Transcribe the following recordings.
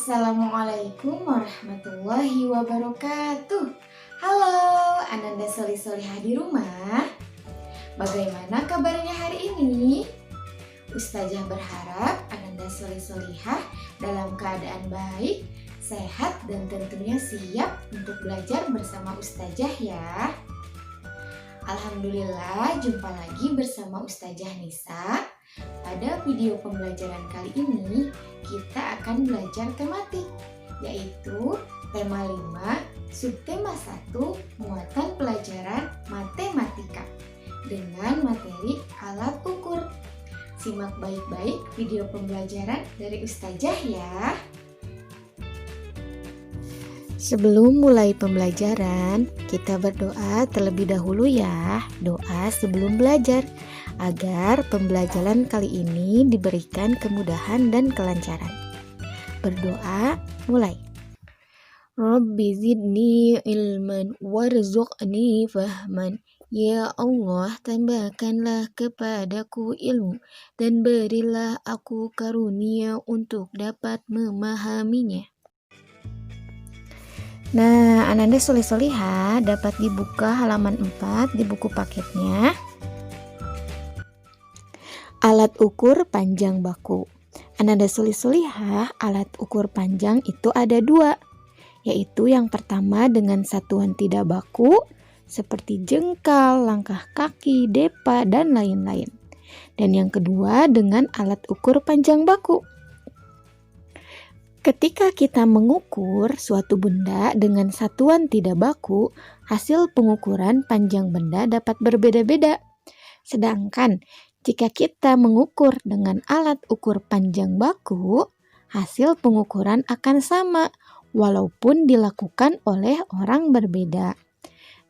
Assalamualaikum warahmatullahi wabarakatuh. Halo, Ananda Solih-Solihah di rumah. Bagaimana kabarnya hari ini? Ustazah berharap Ananda Solih-Solihah dalam keadaan baik, sehat, dan tentunya siap untuk belajar bersama Ustazah ya. Alhamdulillah, jumpa lagi bersama Ustazah Nisa. Pada video pembelajaran kali ini, kita akan belajar tematik, yaitu tema 5, subtema 1, muatan pelajaran matematika dengan materi alat ukur. Simak baik-baik video pembelajaran dari Ustazah ya. Sebelum mulai pembelajaran, kita berdoa terlebih dahulu ya. Doa sebelum belajar, agar pembelajaran kali ini diberikan kemudahan dan kelancaran. Berdoa, mulai. Rabbi zidni ilman warzuqni fahman. Ya Allah, tambahkanlah kepadaku ilmu dan berilah aku karunia untuk dapat memahaminya. Nah, Ananda Solih-Solihah dapat dibuka halaman 4 di buku paketnya. Alat ukur panjang baku. Ananda Solih-Solihah, alat ukur panjang itu ada 2, yaitu yang pertama dengan satuan tidak baku, seperti jengkal, langkah kaki, depa, dan lain-lain. Dan yang kedua dengan alat ukur panjang baku. Ketika kita mengukur suatu benda dengan satuan tidak baku, hasil pengukuran panjang benda dapat berbeda-beda. Sedangkan jika kita mengukur dengan alat ukur panjang baku, hasil pengukuran akan sama, walaupun dilakukan oleh orang berbeda.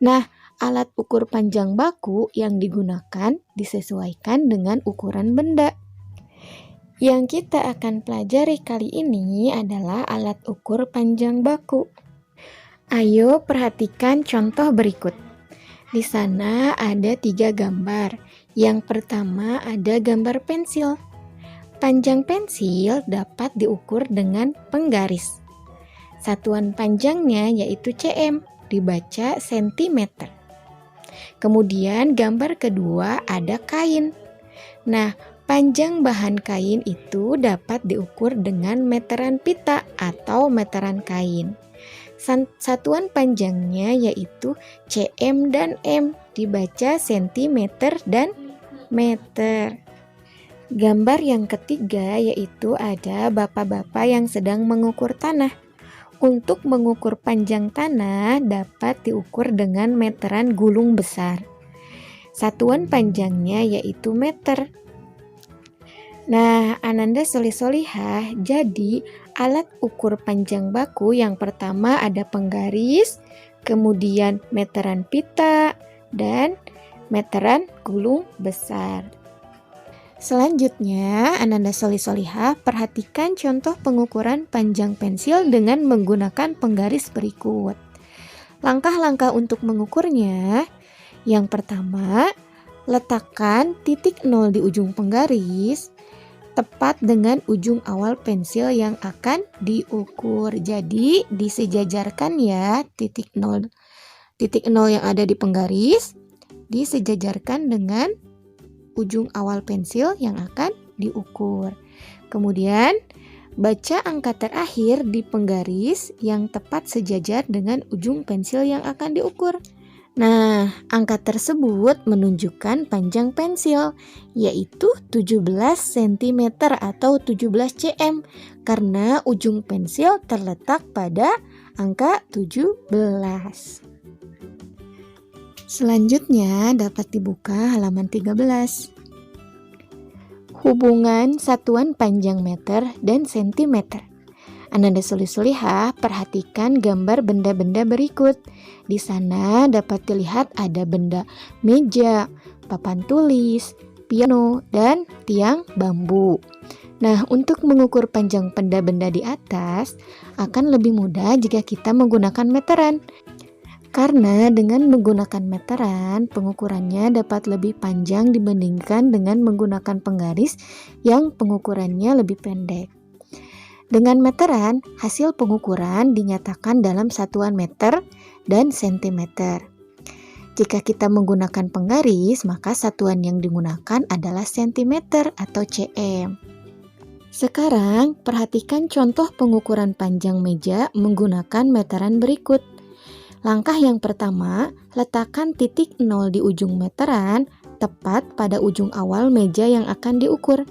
Nah, alat ukur panjang baku yang digunakan disesuaikan dengan ukuran benda. Yang kita akan pelajari kali ini adalah alat ukur panjang baku. Ayo perhatikan contoh berikut. Di sana ada 3 gambar. Yang pertama ada gambar pensil. Panjang pensil dapat diukur dengan penggaris. Satuan panjangnya yaitu cm, dibaca sentimeter. Kemudian gambar kedua ada kain. Nah, panjang bahan kain itu dapat diukur dengan meteran pita atau meteran kain. Satuan panjangnya yaitu cm dan m, dibaca sentimeter dan meter. Gambar yang ketiga yaitu ada bapak-bapak yang sedang mengukur tanah. Untuk mengukur panjang tanah dapat diukur dengan meteran gulung besar. Satuan panjangnya yaitu meter. Nah, Ananda Solih-Solihah, jadi alat ukur panjang baku yang pertama ada penggaris, kemudian meteran pita, dan meteran gulung besar. Selanjutnya, Ananda Solih-Solihah, perhatikan contoh pengukuran panjang pensil dengan menggunakan penggaris berikut. Langkah-langkah untuk mengukurnya, yang pertama, letakkan titik 0 di ujung penggaris, tepat dengan ujung awal pensil yang akan diukur. Jadi disejajarkan ya titik 0 yang ada di penggaris disejajarkan dengan ujung awal pensil yang akan diukur. Kemudian baca angka terakhir di penggaris yang tepat sejajar dengan ujung pensil yang akan diukur. Nah, angka tersebut menunjukkan panjang pensil, yaitu 17 cm atau 17 cm, karena ujung pensil terletak pada angka 17. Selanjutnya dapat dibuka halaman 13. Hubungan satuan panjang meter dan sentimeter. Ananda Solih-Solihah, perhatikan gambar benda-benda berikut. Di sana dapat dilihat ada benda meja, papan tulis, piano, dan tiang bambu. Nah, untuk mengukur panjang benda-benda di atas akan lebih mudah jika kita menggunakan meteran. Karena dengan menggunakan meteran, pengukurannya dapat lebih panjang dibandingkan dengan menggunakan penggaris yang pengukurannya lebih pendek. Dengan meteran, hasil pengukuran dinyatakan dalam satuan meter dan sentimeter. Jika kita menggunakan penggaris, maka satuan yang digunakan adalah sentimeter atau cm. Sekarang, perhatikan contoh pengukuran panjang meja menggunakan meteran berikut. Langkah yang pertama, letakkan titik 0 di ujung meteran tepat pada ujung awal meja yang akan diukur.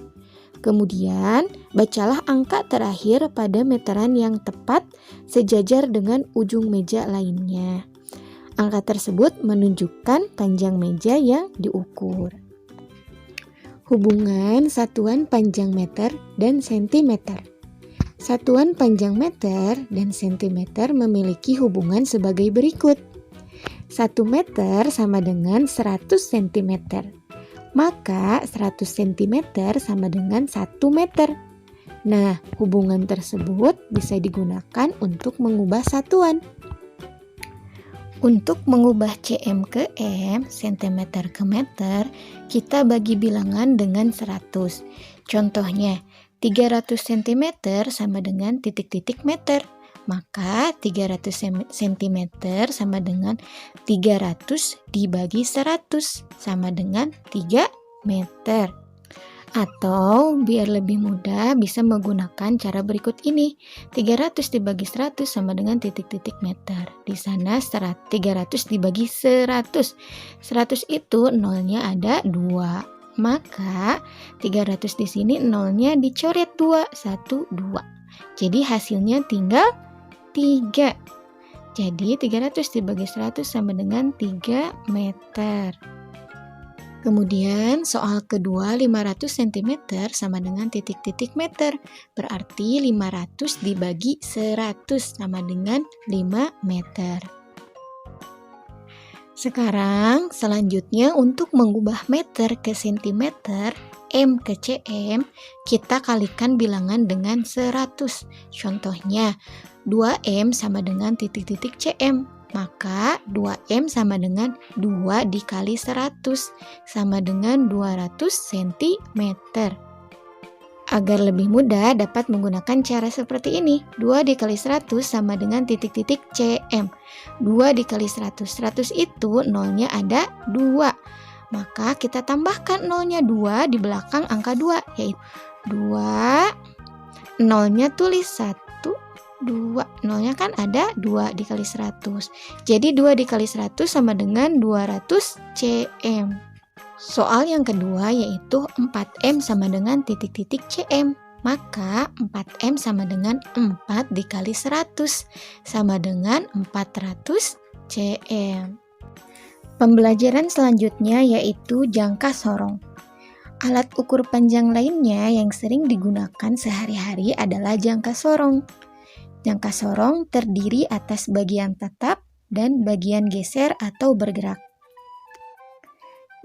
Kemudian, bacalah angka terakhir pada meteran yang tepat sejajar dengan ujung meja lainnya. Angka tersebut menunjukkan panjang meja yang diukur. Hubungan satuan panjang meter dan sentimeter. Satuan panjang meter dan sentimeter memiliki hubungan sebagai berikut. 1 meter sama dengan 100 cm. Maka 100 cm sama dengan 1 meter. Nah, hubungan tersebut bisa digunakan untuk mengubah satuan. Untuk mengubah cm ke m, cm ke meter, kita bagi bilangan dengan 100. Contohnya, 300 cm sama dengan titik-titik meter. Maka 300 cm sama dengan 300 dibagi 100 sama dengan 3 meter. Atau biar lebih mudah bisa menggunakan cara berikut ini. 300 dibagi 100 sama dengan titik-titik meter. Di sana 300 dibagi 100. 100 itu nolnya ada 2. Maka 300 di sini nolnya dicoret 2. 1, 2. Jadi hasilnya tinggal 3. Jadi 300 dibagi 100 sama dengan 3 meter. Kemudian soal kedua, 500 cm sama dengan titik-titik meter. Berarti 500 dibagi 100 sama dengan 5 meter. Sekarang selanjutnya untuk mengubah meter ke sentimeter, m ke cm, kita kalikan bilangan dengan 100. Contohnya, 2m sama dengan titik-titik cm. Maka 2m sama dengan 2 dikali 100 sama dengan 200 cm. Agar lebih mudah dapat menggunakan cara seperti ini. 2 dikali 100 sama dengan titik-titik cm. 2 dikali 100. 100 itu nolnya ada 2. Maka kita tambahkan nolnya 2 di belakang angka 2, yaitu 2. Nolnya tulis 1. 2, nolnya kan ada 2 dikali 100. Jadi 2 dikali 100 sama dengan 200 cm. Soal yang kedua yaitu 4m sama dengan titik-titik cm. Maka 4m sama dengan 4 dikali 100 sama dengan 400 cm. Pembelajaran selanjutnya yaitu jangka sorong. Alat ukur panjang lainnya yang sering digunakan sehari-hari adalah jangka sorong. Jangka sorong terdiri atas bagian tetap dan bagian geser atau bergerak.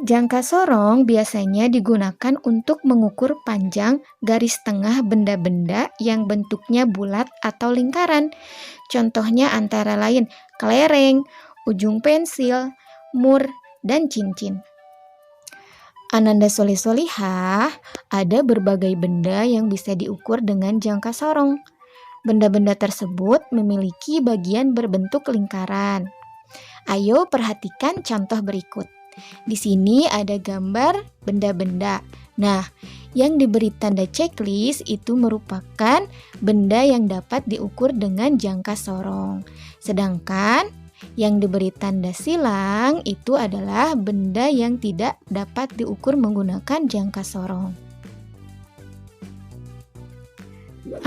Jangka sorong biasanya digunakan untuk mengukur panjang garis tengah benda-benda yang bentuknya bulat atau lingkaran. Contohnya antara lain kelereng, ujung pensil, mur, dan cincin. Ananda Solih-Solihah, ada berbagai benda yang bisa diukur dengan jangka sorong. Benda-benda tersebut memiliki bagian berbentuk lingkaran. Ayo perhatikan contoh berikut. Di sini ada gambar benda-benda. Nah, yang diberi tanda checklist itu merupakan benda yang dapat diukur dengan jangka sorong. Sedangkan yang diberi tanda silang itu adalah benda yang tidak dapat diukur menggunakan jangka sorong.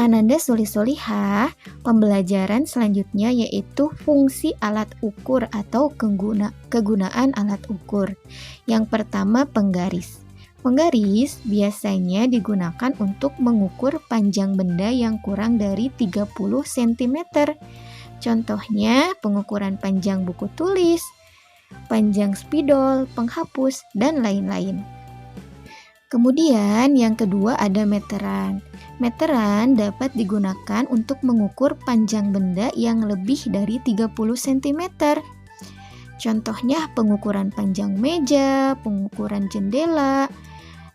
Ananda Solih-Solihah, pembelajaran selanjutnya yaitu fungsi alat ukur atau kegunaan alat ukur. Yang pertama, penggaris. Penggaris biasanya digunakan untuk mengukur panjang benda yang kurang dari 30 cm. Contohnya pengukuran panjang buku tulis, panjang spidol, penghapus, dan lain-lain. Kemudian yang kedua ada meteran. Meteran dapat digunakan untuk mengukur panjang benda yang lebih dari 30 cm. Contohnya pengukuran panjang meja, pengukuran jendela,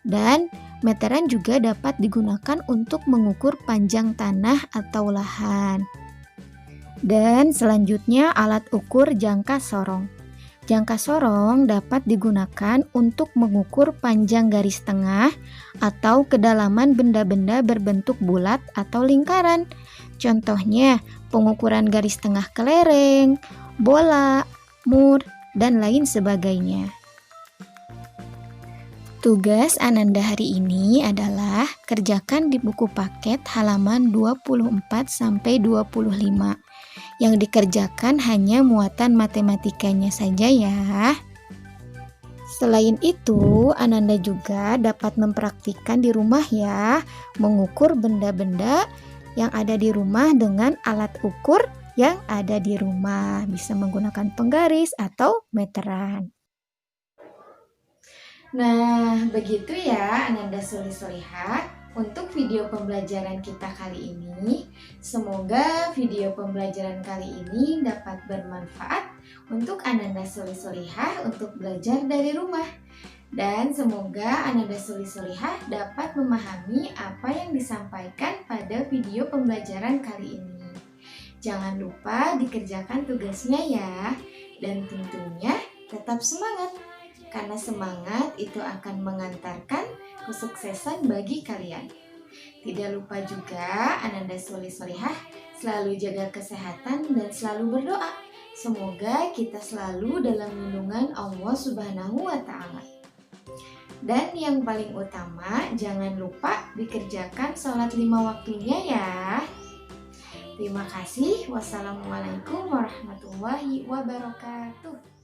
Dan meteran juga dapat digunakan untuk mengukur panjang tanah atau lahan. Dan selanjutnya alat ukur jangka sorong. Jangka sorong dapat digunakan untuk mengukur panjang garis tengah atau kedalaman benda-benda berbentuk bulat atau lingkaran. Contohnya, pengukuran garis tengah kelereng, bola, mur, dan lain sebagainya. Tugas Ananda hari ini adalah kerjakan di buku paket halaman 24-25. Yang dikerjakan hanya muatan matematikanya saja ya. Selain itu, Ananda juga dapat mempraktikkan di rumah ya, mengukur benda-benda yang ada di rumah dengan alat ukur yang ada di rumah. Bisa menggunakan penggaris atau meteran. Nah, begitu ya Ananda Suli-Solihah untuk video pembelajaran kita kali ini. Semoga video pembelajaran kali ini dapat bermanfaat untuk Ananda Suli-Solihah untuk belajar dari rumah. Dan semoga Ananda Suli-Solihah dapat memahami apa yang disampaikan pada video pembelajaran kali ini. Jangan lupa dikerjakan tugasnya ya. Dan tentunya tetap semangat. Karena semangat itu akan mengantarkan kesuksesan bagi kalian. Tidak lupa juga Ananda Suli-Solihah selalu jaga kesehatan dan selalu berdoa. Semoga kita selalu dalam lindungan Allah Subhanahu wa Ta'ala. Dan yang paling utama, jangan lupa dikerjakan sholat 5 waktunya ya. Terima kasih. Wassalamualaikum warahmatullahi wabarakatuh.